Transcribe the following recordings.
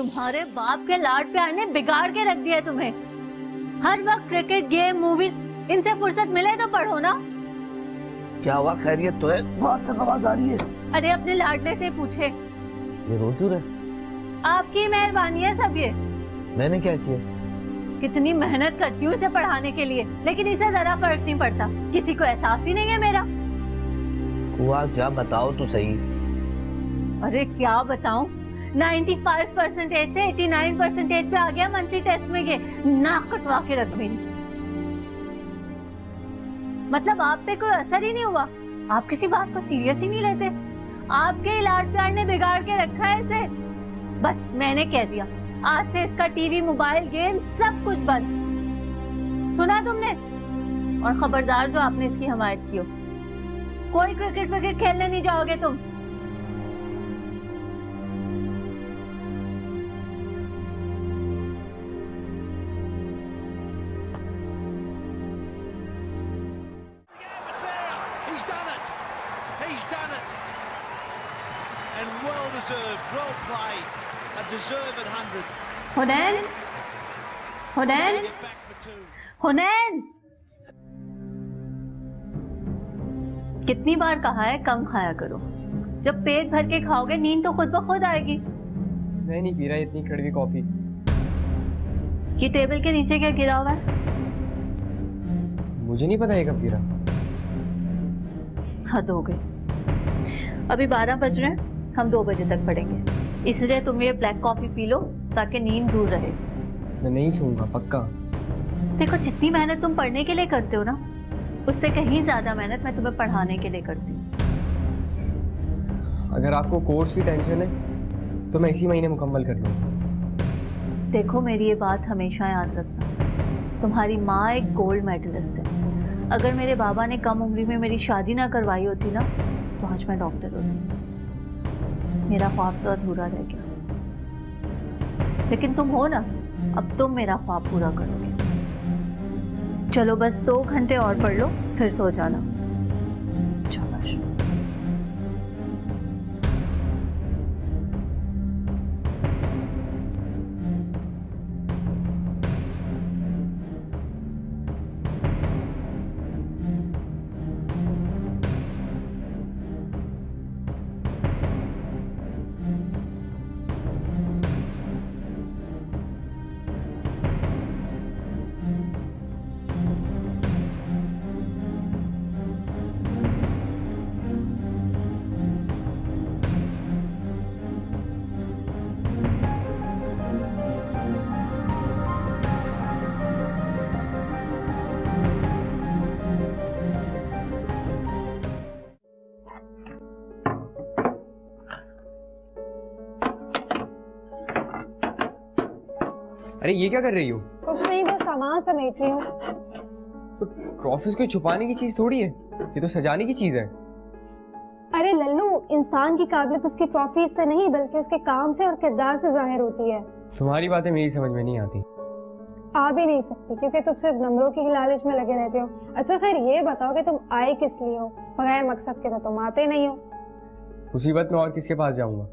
तुम्हारे बाप के लाड प्यार ने बिगाड़ के रख दिया तुम्हें। हर वक्त क्रिकेट, गेम, मूवीज, इनसे फुर्सत मिले तो पढ़ो ना। क्या हुआ, खैरियत तो है? बाहर तक आवाज आ रही है। अरे अपने लाडले से पूछे। ये रो क्यों रहे? आपकी मेहरबानी है सब ये। मैंने क्या किया? कितनी मेहनत करती हूँ इसे पढ़ाने के लिए, लेकिन इसे जरा फर्क नहीं पड़ता। किसी को एहसास ही नहीं है मेरा। हुआ क्या, बताओ तो सही। अरे क्या बताऊं, 95% से 89% पे आ गया मंथली टेस्ट में। ये नाक कटवा के रख मेरी। मतलब आप पे कोई असर ही नहीं हुआ? आप किसी बात को सीरियस ही नहीं लेते? आपके लाड प्यार ने बिगाड़ के रखा है इसे। बस मैंने कह दिया, आज से इसका टीवी, मोबाइल, गेम सब कुछ बंद। सुना तुमने? और खबरदार जो आपने इसकी हमायत की हो, कोई क्रिकेट विकेट खेलने नहीं जाओगे तुम। हुनैन, हुनैन, हुनैन, कितनी बार कहा है कम खाया करो। जब पेट भर के खाओगे नींद तो खुद ब खुद आएगी। मैं नहीं पी रहा इतनी कड़वी कॉफी। ये टेबल के नीचे क्या गिरा हुआ है? मुझे नहीं पता ये कब गिरा। हद हो गई। अभी 12 बज रहे हैं, हम 2 बजे तक पढ़ेंगे। इसलिए तुम ये ब्लैक कॉफी पी लो ताकि नींद दूर रहे। मैं नहीं सोऊंगा पक्का। देखो, जितनी मेहनत तुम पढ़ने के लिए करते हो ना, उससे कहीं ज्यादा मेहनत मैं तुम्हें पढ़ाने के लिए करती हूँ। अगर आपको कोर्स की टेंशन है तो मैं इसी महीने मुकम्मल कर लूँगा। देखो, मेरी ये बात हमेशा याद रखना, तुम्हारी माँ एक गोल्ड मेडलिस्ट है। अगर मेरे बाबा ने कम उम्र में मेरी शादी ना करवाई होती ना, तो आज मैं डॉक्टर होती। मेरा ख्वाब तो अधूरा रह गया, लेकिन तुम हो ना, अब तुम मेरा ख्वाब पूरा करोगे। चलो बस 2 घंटे और पढ़ लो, फिर सो जाना। शाबाश। अरे ये क्या कर रही हो? कुछ नहीं, बस सामान समेट रही हूँ। तो ट्रॉफीज कोई छुपाने की चीज थोड़ी है, ये तो सजाने की चीज है। अरे लल्लू, इंसान की काबिलियत उसकी ट्रॉफी से नहीं बल्कि उसके काम से और किरदार से जाहिर होती है। तुम्हारी बातें मेरी समझ में नहीं आती। आ भी नहीं सकती क्योंकि तुम सिर्फ नंबरों की लालच में लगे रहते हो। अच्छा खैर ये बताओ कि तुम आए किस लिए हो? बगैर मकसद के तो तुम आते नहीं हो। मुसीबत में और किसके पास जाऊंगा?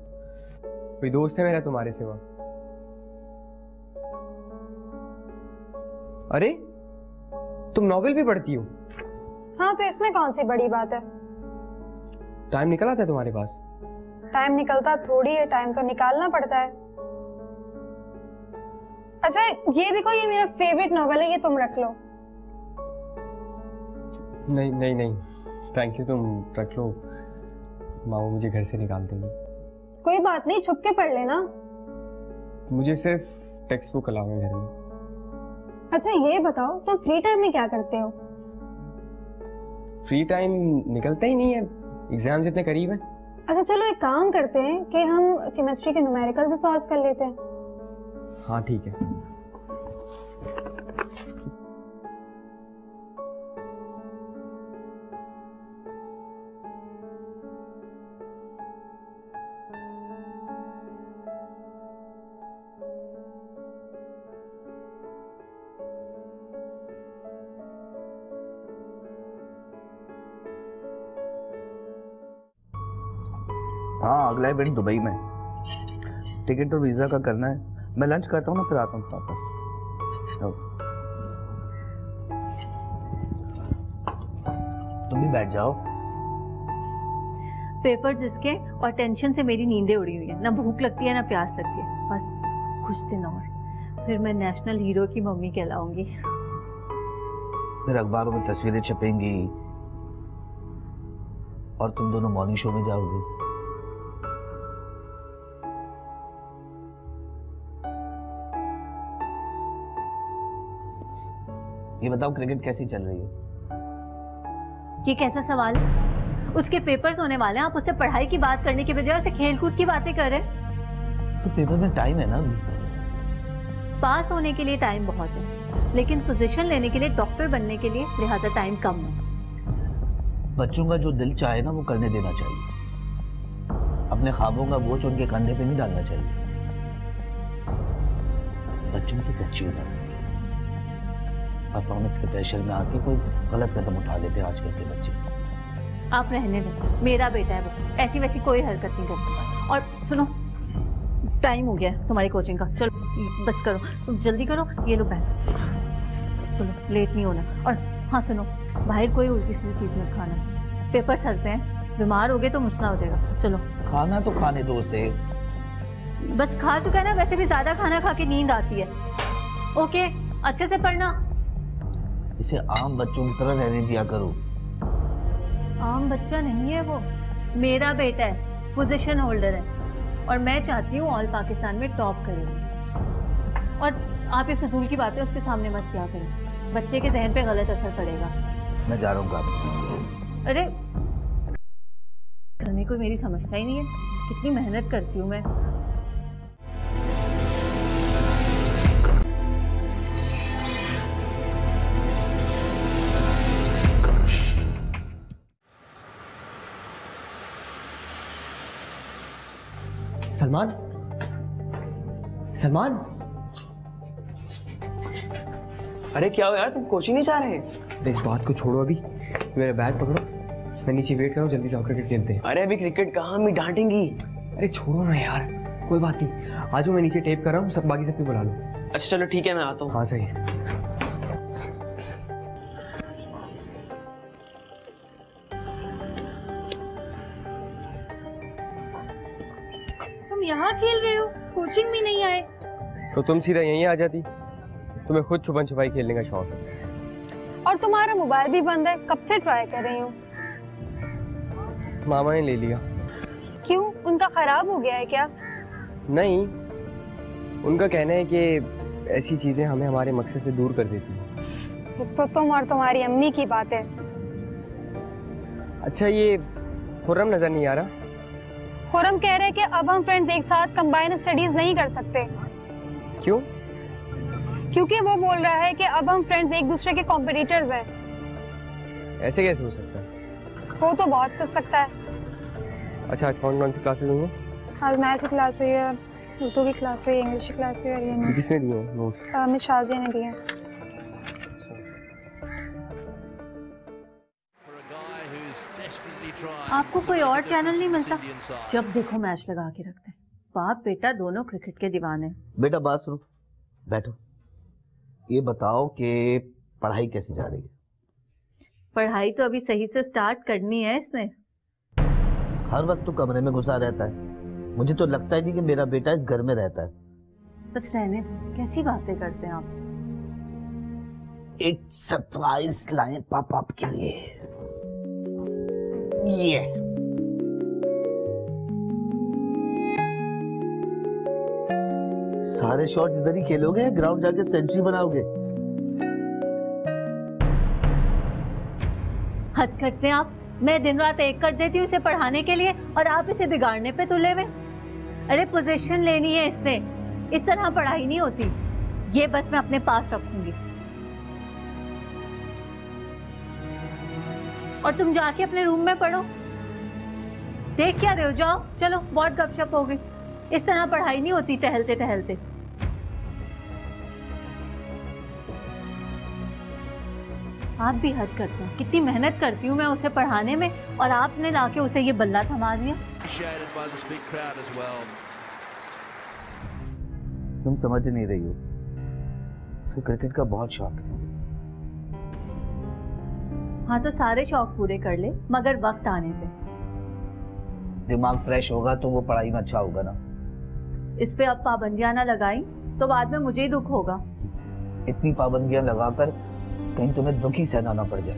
कोई दोस्त है मेरा तुम्हारे सिवा? अरे तुम नॉवेल भी पढ़ती हो? हाँ, तो इसमें कौन सी बड़ी बात है? टाइम निकल आता है तुम्हारे पास? टाइम निकलता थोड़ी है, टाइम तो निकालना पड़ता है। अच्छा ये देखो, ये मेरा फेवरेट नॉवेल है, ये तुम रख लो। नहीं नहीं नहीं, थैंक यू, तुम रख लो। मामा मुझे घर से निकाल देंगी। कोई बात नहीं, छुप के पढ़ लेना। मुझे सिर्फ टेक्स्ट बुक अलाउ है घर में। अच्छा ये बताओ, तुम फ्री टाइम में क्या करते हो? फ्री टाइम निकलता ही नहीं है, एग्जाम्स इतने करीब हैं। अच्छा चलो एक काम करते हैं कि हम केमिस्ट्री के न्यूमेरिकल से सॉल्व कर लेते हैं। हाँ ठीक है। हाँ, अगला इवेंट दुबई में। टिकट और वीजा का करना है। मैं लंच करता हूँ ना, फिर आता हूँ वापस। तुम भी बैठ जाओ। पेपर्स इसके और टेंशन से मेरी नींदें उड़ी हुई है, ना भूख लगती है ना प्यास लगती है। बस कुछ दिन और फिर मैं नेशनल हीरो की मम्मी कहलाऊंगी। फिर अखबारों में तस्वीरें छपेंगी और तुम दोनों मॉर्निंग शो में जाओगे। ये बताओ क्रिकेट कैसी चल रही है? ये कैसा सवाल है? उसके पेपर्स होने वाले हैं, आप उससे पढ़ाई की बात करने की बजाय उससे खेलकूद की बातें कर रहे हैं। तो पेपर में टाइम है ना अभी। पास होने के लिए टाइम बहुत है, लेकिन पोजीशन लेने के लिए, डॉक्टर बनने के लिए लिहाजा टाइम कम है। बच्चों का जो दिल चाहे ना वो करने देना चाहिए। अपने ख्वाबों का बोझ उनके कंधे पे नहीं डालना चाहिए। बच्चों की कच्ची उम्र होती है, परफॉर्मेंस के प्रेशर में आके कोई गलत कदम उठा लेते हैं आजकल के बच्चे। आप रहने दें, मेरा बेटा है वो, ऐसी वैसी कोई हरकत नहीं करता। और सुनो, टाइम हो गया है तुम्हारी कोचिंग का, चलो बस करो, तुम जल्दी करो। ये लो बैग, चलो लेट नहीं होना। और हाँ सुनो, बाहर कोई उल्टी सीधी चीज मत खाना, पेपर सर पे हैं, बीमार हो गए तो मसला हो जाएगा। चलो खाना तो खाने दो उसे। बस खा चुका है ना, वैसे भी ज्यादा खाना खा के नींद आती है। ओके, अच्छे से पढ़ना। इसे आम बच्चों की तरह रहने दिया करो। आम बच्चा नहीं है वो, मेरा बेटा है, पोजीशन होल्डर है, और मैं चाहती हूँ ऑल पाकिस्तान में टॉप करें। और आप ये फजूल की बातें उसके सामने मत किया करें, बच्चे के जहन पे गलत असर पड़ेगा। मैं जा रहा हूँ काम। अरे घर में कोई मेरी समझता ही नहीं है, कितनी मेहनत करती हूँ मैं। सलमान, सलमान, अरे क्या हो यार, तुम कोचिंग नहीं जा रहे? अरे इस बात को छोड़ो, अभी मेरा बैग पकड़ो, मैं नीचे वेट करो, जल्दी से क्रिकेट खेलते हैं। अरे अभी क्रिकेट कहाँ, मैं डांटेंगी। अरे छोड़ो ना यार, कोई बात नहीं, आज मैं नीचे टेप कर रहा हूँ, सब बाकी सबको बुला लो। अच्छा चलो ठीक है, मैं आता हूँ। हाँ सही है। तुम यहाँ खेल रहे हो, कोचिंग भी नहीं आए? तो तुम सीधा यहीं आ जाती, तुम्हें खुद छुपन छुपाई खेलने का शौक है। और तुम्हारा मोबाइल भी बंद है, कब से ट्राई कर रही हूँ। मामा ने ले लिया। क्यों, उनका खराब हो गया है क्या? नहीं, उनका कहना है कि ऐसी चीजें हमें हमारे मकसद से दूर कर देती हैं। तो तुम और तुम्हारी अम्मी की बात है। अच्छा ये खुर्रम नजर नहीं आ रहा? खुर्रम कह रहे हैं कि अब हम फ्रेंड्स एक साथ कंबाइन स्टडीज नहीं कर सकते। क्यों? क्योंकि वो बोल रहा है कि अब हम फ्रेंड्स एक दूसरे के कॉम्पिटिटर्स हैं। ऐसे कैसे हो सकता है? हो तो बहुत कर सकता है। अच्छा आज कौन कौन सी क्लासेस होंगी? आज मैथ्स की क्लास हुई है, उर्दू की क्लास हुई, इंग्लिश की क्लास हुई, और ये किसने दिए हैं नोट्स? हमें शादिया ने दिए। आपको कोई और चैनल नहीं मिलता? जब देखो मैच लगा के रखते हैं। बाप बेटा दोनों क्रिकेट के दीवाने। बेटा बात सुनो, बैठो। ये बताओ कि पढ़ाई कैसी जा रही है? पढ़ाई तो अभी सही से स्टार्ट करनी है इसने। हर वक्त तो कमरे में घुसा रहता है, मुझे तो लगता ही नहीं कि मेरा बेटा इस घर में रहता है। बस रहने दो, कैसी बातें करते हैं आप। एक सरप्राइज लाए पापा के लिए। ये सारे शॉट्स इधर ही खेलोगे, ग्राउंड जाके सेंचुरी बनाओगे? हद करते हैं आप। मैं दिन रात एक कर देती हूँ इसे पढ़ाने के लिए, और आप इसे बिगाड़ने पे तुले हुए। अरे पोजीशन लेनी है इसने, इस तरह पढ़ाई नहीं होती। ये बस मैं अपने पास रखूंगी। और तुम जाके अपने रूम में पढ़ो। देख क्या रहे हो, जाओ चलो, बहुत गपशप हो गई। इस तरह पढ़ाई नहीं होती टहलते टहलते। आप भी हद करते हैं। कितनी मेहनत करती हूँ मैं उसे पढ़ाने में, और आपने लाके उसे ये बल्ला थमा दिया। तुम समझ नहीं रही हो, उसको क्रिकेट का बहुत शौक है। हाँ तो सारे शौक पूरे कर ले, मगर वक्त आने पे। दिमाग फ्रेश होगा तो वो पढ़ाई में अच्छा होगा ना। इस पे अब पाबंदियां ना लगाई तो बाद में मुझे ही दुख होगा। इतनी पाबंदियां लगाकर कहीं तुम्हें दुख ही सहना ना पड़ जाए।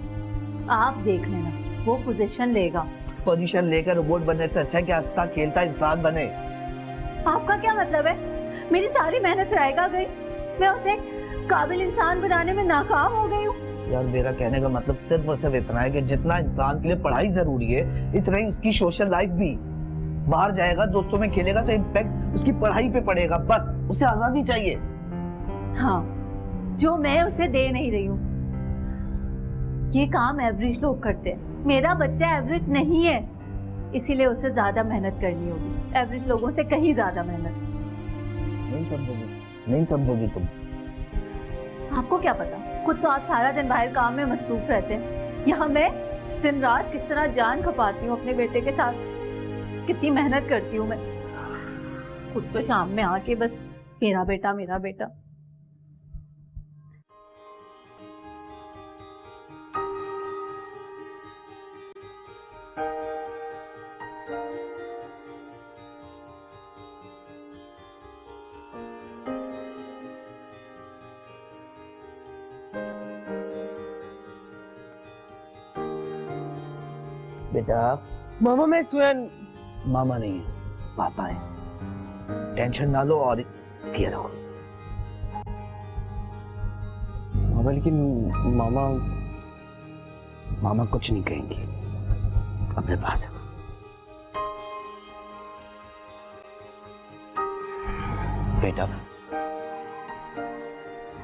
आप देख लेना, वो पोजीशन लेगा। पोजीशन लेकर रोबोट बनने से अच्छा है कि हंसता खेलता इंसान बने। आपका क्या मतलब है? मेरी सारी मेहनत रायगा गई, मैं उसे काबिल इंसान बनाने में नाकाम हो गई हूँ। यार मेरा कहने का मतलब सिर्फ और सिर्फ इतना है कि जितना इंसान के लिए पढ़ाई जरूरी है, इतना ही उसकी सोशल लाइफ भी। बाहर जाएगा, दोस्तों में खेलेगा तो इम्पैक्ट उसकी पढ़ाई पे पड़ेगा। बस उसे आजादी चाहिए। हाँ, जो मैं उसे दे नहीं रही हूँ। ये काम एवरेज लोग करते हैं, मेरा बच्चा एवरेज नहीं है, इसीलिए उसे ज्यादा मेहनत करनी होगी, एवरेज लोगों से कहीं ज्यादा मेहनत। नहीं समझोगी तुम। आपको क्या पता, खुद तो आप सारा दिन बाहर काम में मसरूफ रहते हैं, यहाँ मैं दिन रात किस तरह जान खपाती हूँ अपने बेटे के साथ, कितनी मेहनत करती हूँ मैं। खुद तो शाम में आके बस मेरा बेटा मेरा बेटा। बेटा मामा मैं सोया। मामा नहीं है, पापा है। टेंशन ना लो और किया रहो। मामा लेकिन मामा कुछ नहीं कहेंगी, अपने पास है। बेटा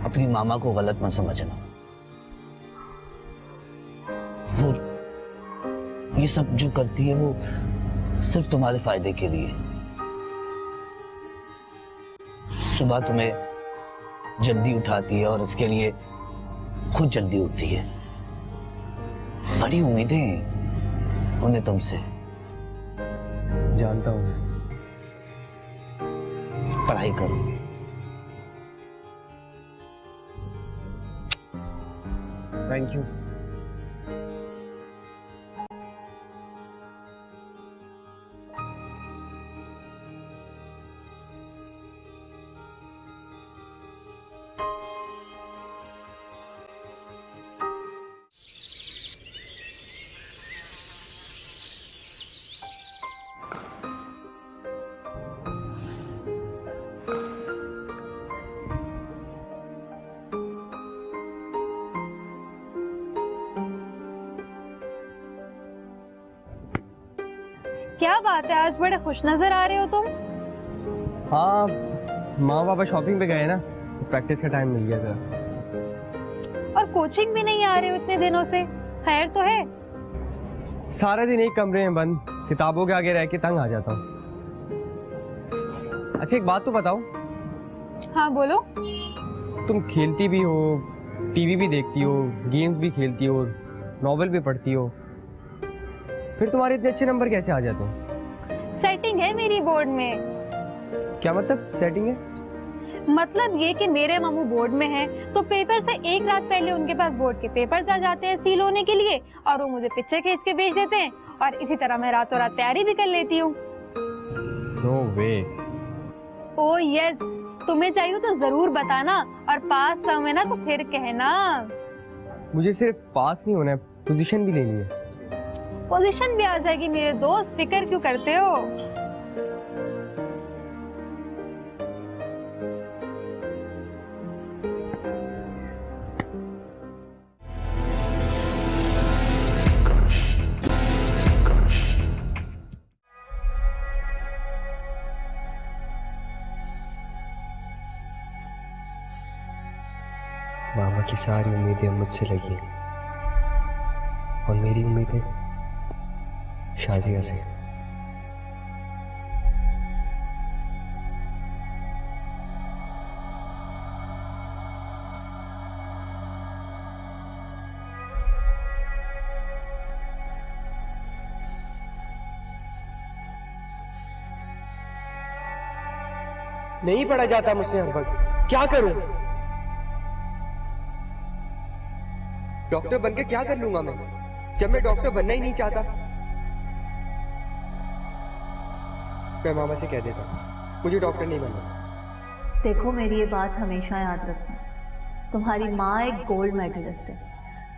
अपनी मामा को गलत मत समझना। वो ये सब जो करती है वो सिर्फ तुम्हारे फायदे के लिए। सुबह तुम्हें जल्दी उठाती है और इसके लिए खुद जल्दी उठती है। बड़ी उम्मीदें उन्हें तुमसे। जानता हूँ। पढ़ाई करो। Thank you. क्या बात है, आज बड़े खुश नजर आ रहे हो तुम। हाँ, माँ पापा शॉपिंग पे गए ना, तो प्रैक्टिस का टाइम मिल गया था। और कोचिंग भी नहीं आ रहे हो इतने दिनों से, खैर तो है? सारा दिन एक कमरे में बंद, किताबों के आगे रह के तंग आ जाता हूँ। अच्छा एक बात तो बताओ। हाँ बोलो। तुम खेलती भी हो, टीवी भी देखती हो, गेम्स भी खेलती हो, नॉवेल भी पढ़ती हो, फिर तुम्हारे इतने अच्छे नंबर कैसे आ जाते हैं? सेटिंग है मेरी बोर्ड में। क्या मतलब सेटिंग है? मतलब ये कि मेरे मामू बोर्ड में हैं, तो पेपर से एक रात पहले उनके पास बोर्ड के पेपर्स आ जाते हैं सील होने के लिए, और वो मुझे पिक्चर खींच के भेज देते हैं, और इसी तरह मैं रातों रात तैयारी भी कर लेती हूँ। नो वे। ओह यस, तुम्हें चाहिए तो जरूर बताना, और पास समय ना तो फिर कहना। मुझे सिर्फ पास नहीं होना है, पोजीशन भी लेनी है। पोजीशन भी आ जाएगी मेरे दोस्त, फिक्र क्यों करते हो? मामा की सारी उम्मीदें मुझसे लगी और मेरी उम्मीदें शाजिया से। नहीं पढ़ा जाता मुझसे हर वक्त, क्या करूं? डॉक्टर बनकर क्या कर लूंगा मैं, जब मैं डॉक्टर बनना ही नहीं चाहता? मैं मामा से कह देता हूं, मुझे डॉक्टर नहीं बनना। देखो मेरी ये बात हमेशा याद रखना, तुम्हारी माँ एक गोल्ड मेडलिस्ट है।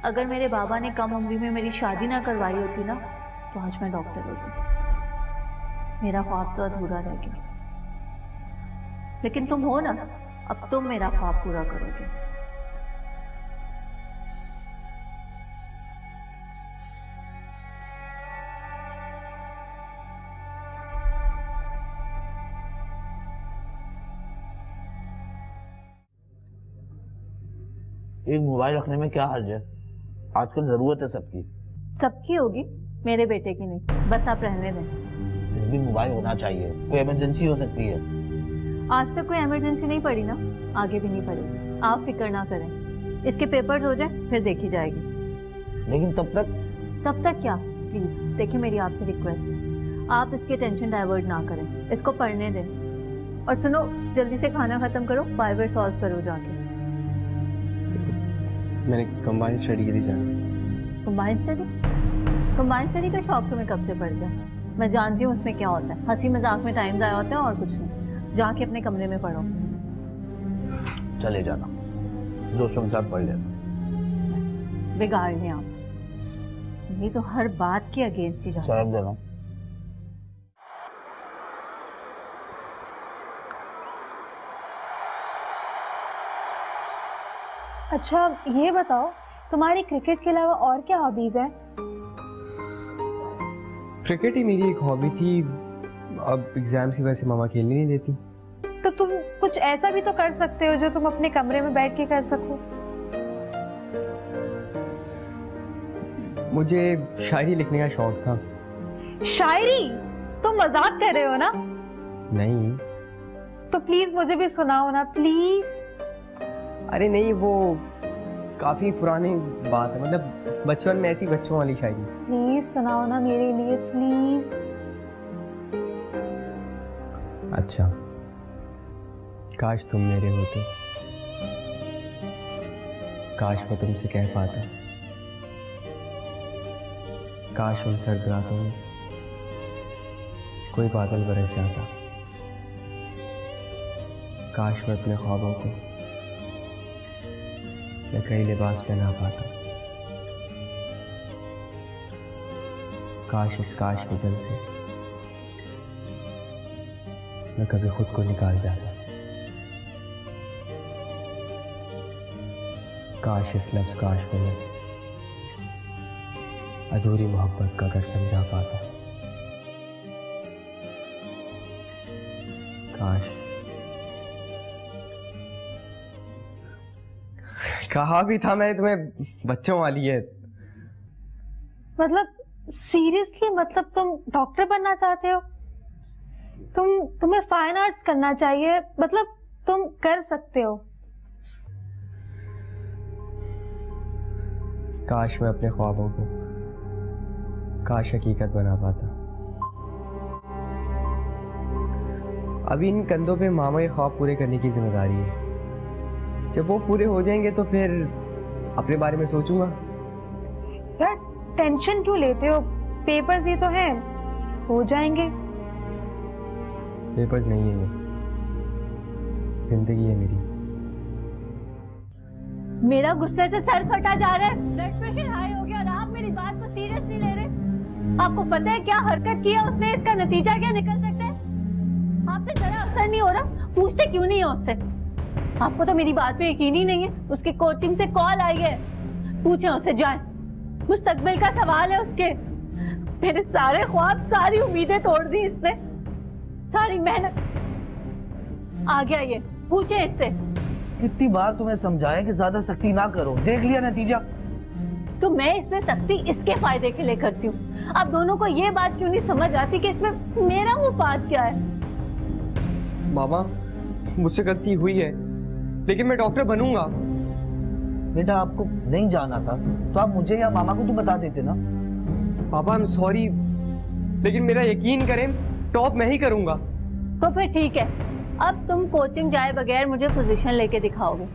अगर मेरे बाबा ने कम उम्र में मेरी शादी ना करवाई होती ना, तो आज मैं डॉक्टर होती। मेरा ख्वाब तो अधूरा रह गया, लेकिन तुम हो ना, अब तुम मेरा ख्वाब पूरा करोगे। एक मोबाइल रखने में क्या हर्ज है? आजकल जरूरत है सबकी। सबकी होगी, मेरे बेटे की नहीं। बस आप रहने दें। फिर भी मोबाइल होना चाहिए, कोई इमरजेंसी हो सकती है। आज तक कोई इमरजेंसी नहीं पड़ी ना, आगे भी नहीं पड़ेगी। आप फिक्र ना करें, इसके पेपर्स हो जाए फिर देखी जाएगी। लेकिन तब तक क्या? प्लीज देखिए, मेरी आपसे रिक्वेस्ट, आप इसकी टेंशन डाइवर्ट ना करें, इसको पढ़ने दें। और सुनो, जल्दी से खाना खत्म करो, बाइवर सॉल्व करो जाके। मैंने कंबाइन स्टडी के लिए जाना। कंबाइन स्टडी का शौक तुम्हें कब से पड़ गया? मैं जानती हूँ उसमें क्या होता है, हंसी मजाक में टाइम जाया होता है और कुछ नहीं। जाके अपने कमरे में पढ़ो। चले जाना, दोस्तों के साथ पढ़ लेना। बिगाड़ लें आप, नहीं तो हर बात के अगेंस्ट ही जाना। शर्म देना। अच्छा ये बताओ, तुम्हारी क्रिकेट के अलावा और क्या हॉबीज है? क्रिकेट ही मेरी एक हॉबी थी, अब एग्जाम्स की वजह से मामा खेलने नहीं देती। तो तुम कुछ ऐसा भी तो कर सकते हो जो तुम अपने कमरे में बैठ के कर सको। मुझे शायरी लिखने का शौक था। शायरी? तुम मजाक कर रहे हो ना? नहीं। तो प्लीज मुझे भी सुनाओ ना, प्लीज। अरे नहीं, वो काफी पुरानी बात है, मतलब बचपन में ऐसी बच्चों वाली शायरी। प्लीज सुनाओ ना मेरे लिए, प्लीज। अच्छा, काश तुम मेरे होते, काश मैं तुमसे कह पाता, काश उन सर्द रातों में कोई बादल बरस जाता, काश मैं अपने ख्वाबों को मैं कई लिबास पहना पाता, काश इस काश के जल से मैं कभी खुद को निकाल जाता, काश इस लफ्ज़ काश को मैं अधूरी मोहब्बत का अगर समझा पाता, काश। कहा भी था मैं तुम्हें बच्चों वाली है। मतलब सीरियसली, मतलब तुम डॉक्टर बनना चाहते हो? तुम्हें फाइन आर्ट्स करना चाहिए, मतलब तुम कर सकते हो। काश मैं अपने ख्वाबों को काश हकीकत बना पाता। अभी इन कंधों पे मामा के ख्वाब पूरे करने की जिम्मेदारी है, जब वो पूरे हो जाएंगे तो फिर अपने बारे में सोचूंगा। यार टेंशन क्यों लेते हो, पेपर्स ही तो हैं, हो जाएंगे। पेपर्स नहीं है, ये जिंदगी है मेरी। मेरा गुस्से से सर फटा जा रहा है, ब्लड प्रेशर हाई हो गया और आप मेरी बात को सीरियस नहीं ले रहे। आपको पता है क्या हरकत किया उसने, इसका नतीजा क्या निकल सकता है? आप पे जरा असर नहीं हो रहा, पूछते क्यों नहीं हो उससे? आपको तो मेरी बात पे यकीन ही नहीं है। उसकी कोचिंग से कॉल आई है, पूछे उससे, जाए, मुस्तकबिल का सवाल है उसके। मेरे सारे ख्वाब, सारी उम्मीदें तोड़ दी इसने, सारी मेहनत। आ गया ये, पूछे इससे। कितनी बार तुम्हें समझाया कि ज्यादा सख्ती ना करो, देख लिया नतीजा। तो मैं इसमें सख्ती इसके फायदे के लिए करती हूँ। आप दोनों को ये बात क्यों नहीं समझ आती कि इसमें मेरा मुफाद क्या है? मामा, मुझसे गलती हुई है, लेकिन मैं डॉक्टर बनूंगा। बेटा आपको नहीं जाना था तो आप मुझे या मामा को तो बता देते ना। पापा आई एम सॉरी, लेकिन मेरा यकीन करें, टॉप मैं ही करूंगा। तो फिर ठीक है, अब तुम कोचिंग जाए बगैर मुझे पोजीशन लेके दिखाओगे,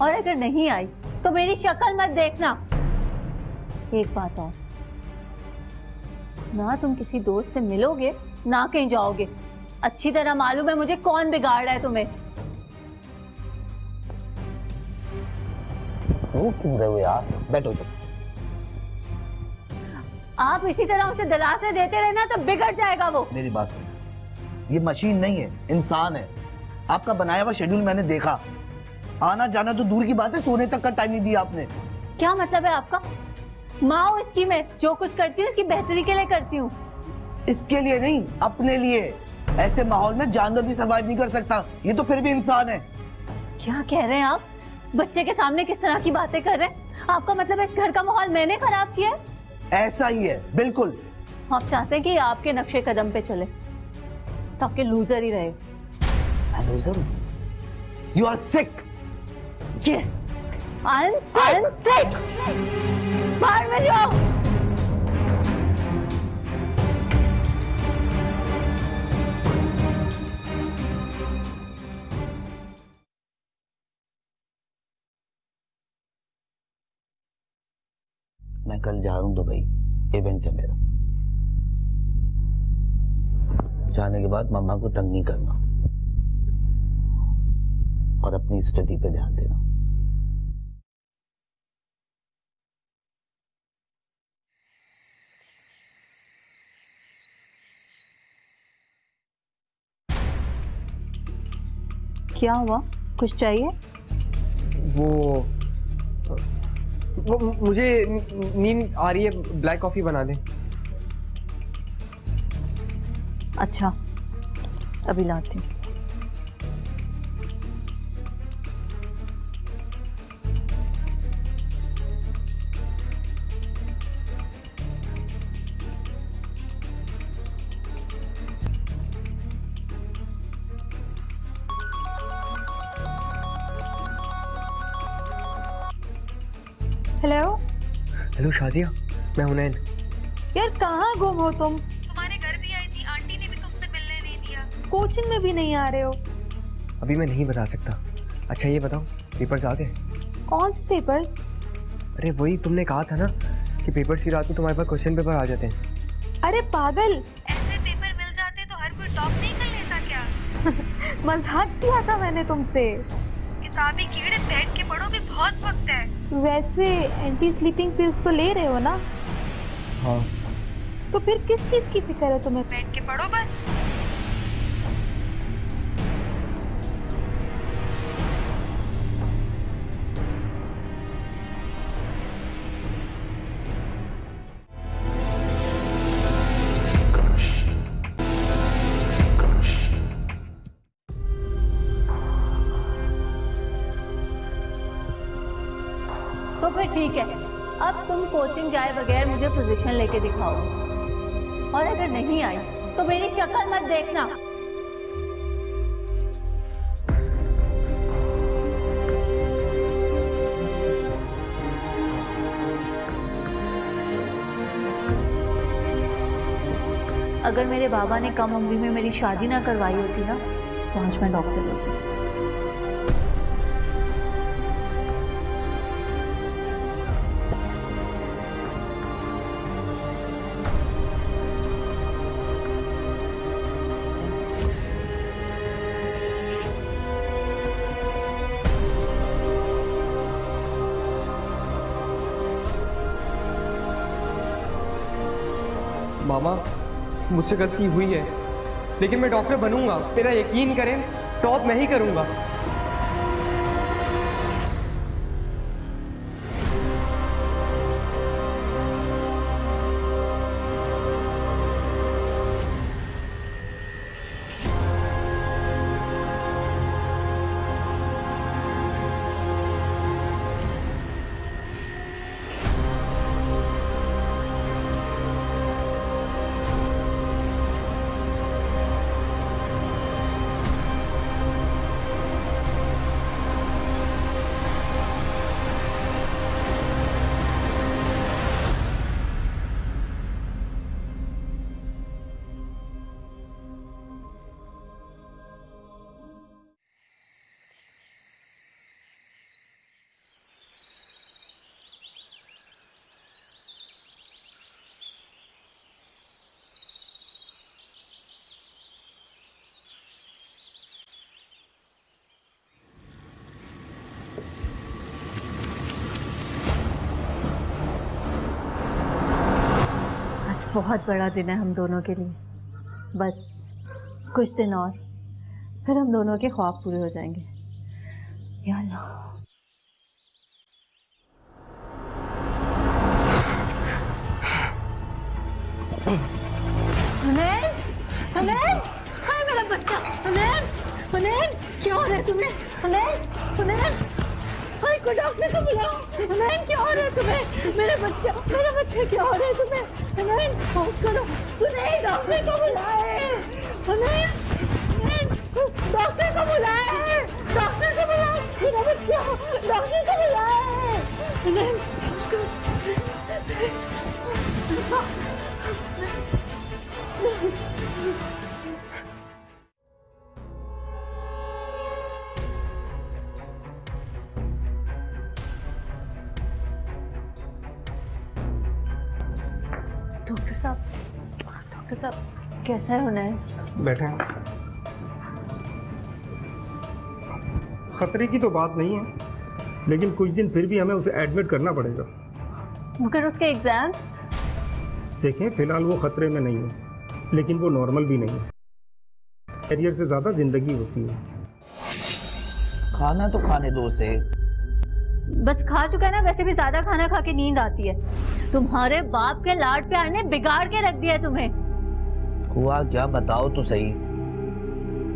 और अगर नहीं आई तो मेरी शक्ल मत देखना। एक बात और, ना तुम किसी दोस्त से मिलोगे ना कहीं जाओगे। अच्छी तरह मालूम है मुझे कौन बिगाड़ रहा है तुम्हें। वो क्यों रहे हो यार, बैठो तो। आप इसी तरह उसे दिलासे देते रहना तो बिगड़ जाएगा वो। मेरी बात सुनो, ये मशीन नहीं है, इंसान है। आपका बनाया हुआ शेड्यूल मैंने देखा, आना जाना तो दूर की बात है, सोने तक का टाइम नहीं दिया आपने। क्या मतलब है आपका? माँ हूं इसकी मैं, जो कुछ करती हूँ इसकी बेहतरी के लिए करती हूँ। इसके लिए नहीं, अपने लिए। ऐसे माहौल में जानवर भी सर्वाइव नहीं कर सकता, ये तो फिर भी इंसान है। क्या कह रहे हैं आप? बच्चे के सामने किस तरह की बातें कर रहे हैं? आपका मतलब है इस घर का माहौल मैंने खराब किया है? ऐसा ही है, बिल्कुल। आप चाहते हैं कि आपके नक्शे कदम पे चले, ताकि लूजर ही रहे। Loser? You are sick. Yes, I'm sick. बाहर में जाओ। मैं कल जा रहा हूँ दुबई, इवेंट है मेरा। जाने के बाद मम्मा को तंग नहीं करना और अपनी स्टडी पे ध्यान देना। क्या हुआ? कुछ चाहिए? वो मुझे नींद आ रही है, ब्लैक कॉफी बना दे। अच्छा, अभी लाती हूँ। हेलो हेलो शाजिया, मैं हुनैन। यार कहाँ गुम हो तुम? तुम्हारे घर भी आई थी, आंटी ने भी तुमसे मिलने नहीं दिया, कोचिंग में भी नहीं आ रहे हो। अभी मैं नहीं बता सकता। अच्छा ये बताओ, पेपर्स आ गए? कौन से पेपर्स? अरे वही तुमने कहा था ना कि पेपर्स की रात में तुम्हारे पास क्वेश्चन पेपर आ जाते हैं। अरे पागल, ऐसे पेपर मिल जाते तो हर कोई टॉप नहीं कर लेता क्या? मजाक किया था मैंने तुमसे। किताबी कीड़े बैठ के पढ़ो भी बहुत वक्त है। वैसे एंटी स्लीपिंग पिल्स तो ले रहे हो ना? हाँ। तो फिर किस चीज की फिक्र है तुम्हें? बैठ के पढ़ो बस। तो फिर ठीक है, अब तुम कोचिंग जाए बगैर मुझे पोजीशन लेके दिखाओ, और अगर नहीं आई तो मेरी शक्ल मत देखना। अगर मेरे बाबा ने कम उम्र में मेरी शादी ना करवाई होती ना, तो आज मैं डॉक्टर होती। मामा, मुझसे गलती हुई है, लेकिन मैं डॉक्टर बनूंगा। मेरा यकीन करें, टॉप मैं ही करूंगा। बहुत बड़ा दिन है हम दोनों के लिए। बस कुछ दिन और फिर हम दोनों के ख्वाब पूरे हो जाएंगे। या अल्लाह। हुनैन, हुनैन, हाय मेरा बच्चा। हुनैन, हुनैन, क्या हो रहा है तुम्हें? हुनैन, हुनैन, हाय को डॉक्टर को बुलाओ। हुनैन, क्या हो रहा है तुम्हें? मेरा बच्चा क्या हो रहा है तुम्हें? हुनैन, होश करो। हुनैन, डॉक्टर को बुलाए। हुनैन, हुनैन, डॉक्टर को बुलाए। डॉक्टर को बुलाओ। मेरा बच्चा, डॉक्टर को बुलाए। हुनैन, डॉक्टर साहब कैसा है हुनैन? बैठे हैं। खतरे की तो बात नहीं है, लेकिन कुछ दिन फिर भी हमें उसे एडमिट करना पड़ेगा। मगर उसके एग्जाम? देखें, फिलहाल वो खतरे में नहीं है, लेकिन वो नॉर्मल भी नहीं है। कैरियर से ज्यादा जिंदगी होती है। खाना तो खाने दो उसे। बस खा चुका है ना, वैसे भी ज्यादा खाना खा के नींद आती है। तुम्हारे बाप के लाड प्यार ने बिगाड़ के रख दिया तुम्हें। हुआ क्या, बताओ तो सही।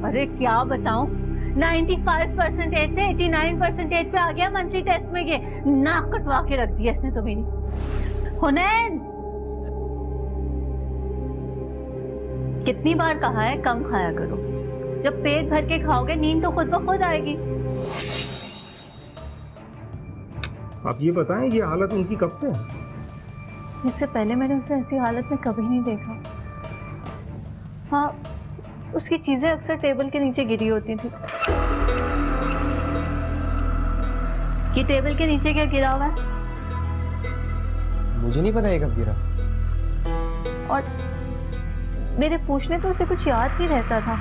अरे क्या बताऊं, 95% से 89% पे आ गया मंथली टेस्ट में। ये नाक कटवा के रख दिया इसने तो मेरी। हुनैन, कितनी बार कहा है कम खाया करो। जब पेट भर के खाओगे नींद तो खुद ब खुद आएगी। आप ये बताएं, ये हालत उनकी कब से है? इससे पहले मैंने उसे ऐसी हालत में कभी नहीं देखा। हाँ, उसकी चीजें अक्सर टेबल के नीचे गिरी होती थी। ये टेबल के नीचे क्या गिरा हुआ है? मुझे नहीं पता ये कब गिरा। और मेरे पूछने पे उसे कुछ याद नहीं रहता था।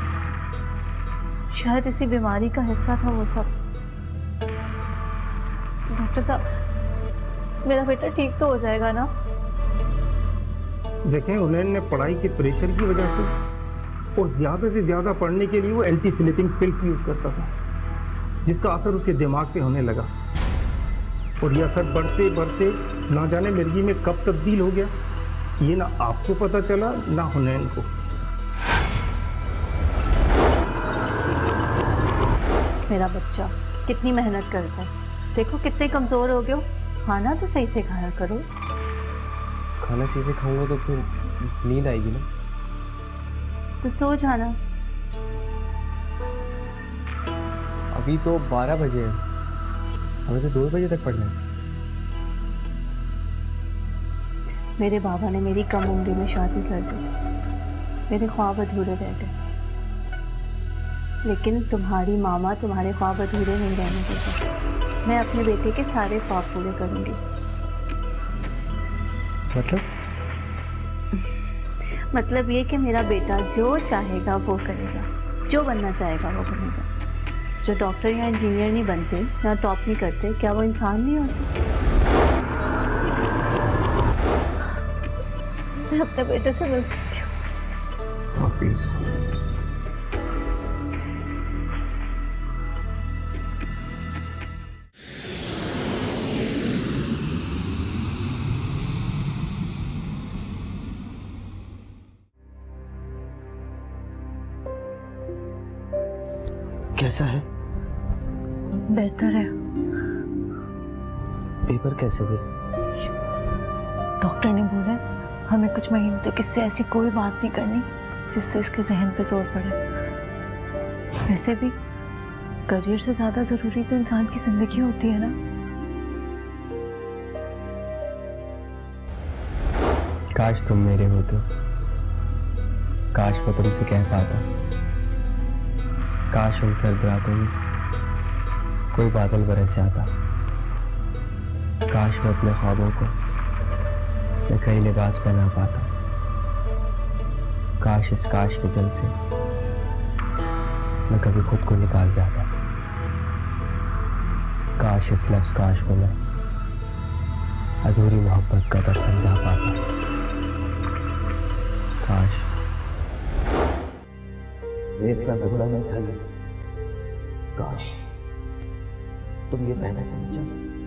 शायद इसी बीमारी का हिस्सा था वो सब। डॉक्टर साहब, मेरा बेटा ठीक तो हो जाएगा ना? देखें, उन्होंने पढ़ाई के प्रेशर की वजह से और ज्यादा से ज्यादा पढ़ने के लिए वो एंटी स्लीपिंग पिल्स यूज करता था, जिसका असर उसके दिमाग पे होने लगा। और ये असर बढ़ते बढ़ते ना जाने मिर्गी में कब तब्दील हो गया, ये ना आपको पता चला ना हुनैन को। मेरा बच्चा कितनी मेहनत करता है, देखो कितने कमजोर हो गए हो। खाना तो सही से खाया करो। खाना सही से खाऊंगा तो फिर नींद आएगी ना। तो सो जाना। अभी तो 12 बजे हैं, हमें तो 2 बजे तक पढ़ना है। मेरे बाबा ने मेरी कम उम्र में शादी कर दी, मेरे ख्वाब अधूरे रह गए। लेकिन तुम्हारी मामा तुम्हारे ख्वाब अधूरे नहीं रहने देगी। मैं अपने बेटे के सारे ख्वाब पूरे करूंगी। मतलब ये कि मेरा बेटा जो चाहेगा वो करेगा, जो बनना चाहेगा वो बनेगा। जो डॉक्टर या इंजीनियर नहीं बनते या टॉप नहीं करते, क्या वो इंसान नहीं होते? मैं अपने बेटे से मिल सकती हूँ। कैसा है? बेहतर है। पेपर कैसे हुए? डॉक्टर ने बोला हमें कुछ महीने तक इससे ऐसी कोई बात नहीं करनी जिससे इसके जहन पे जोर पड़े। वैसे भी करियर से ज्यादा जरूरी तो इंसान की जिंदगी होती है ना। काश तुम मेरे होते, काश मैं तुमसे कह पाता, काश उन सर्द रातों में कोई बादल बरस जाता, काश मैं अपने ख्वाबों को मैं कई लिबास बना पाता, काश इस काश के जल से मैं कभी खुद को निकाल जाता, काश इस लफ्ज़ काश को मैं अधूरी मोहब्बत का दर्द समझा पाता। काश रेस का घोड़ा नहीं था ये। काश तुम ये पहले समझ जाते।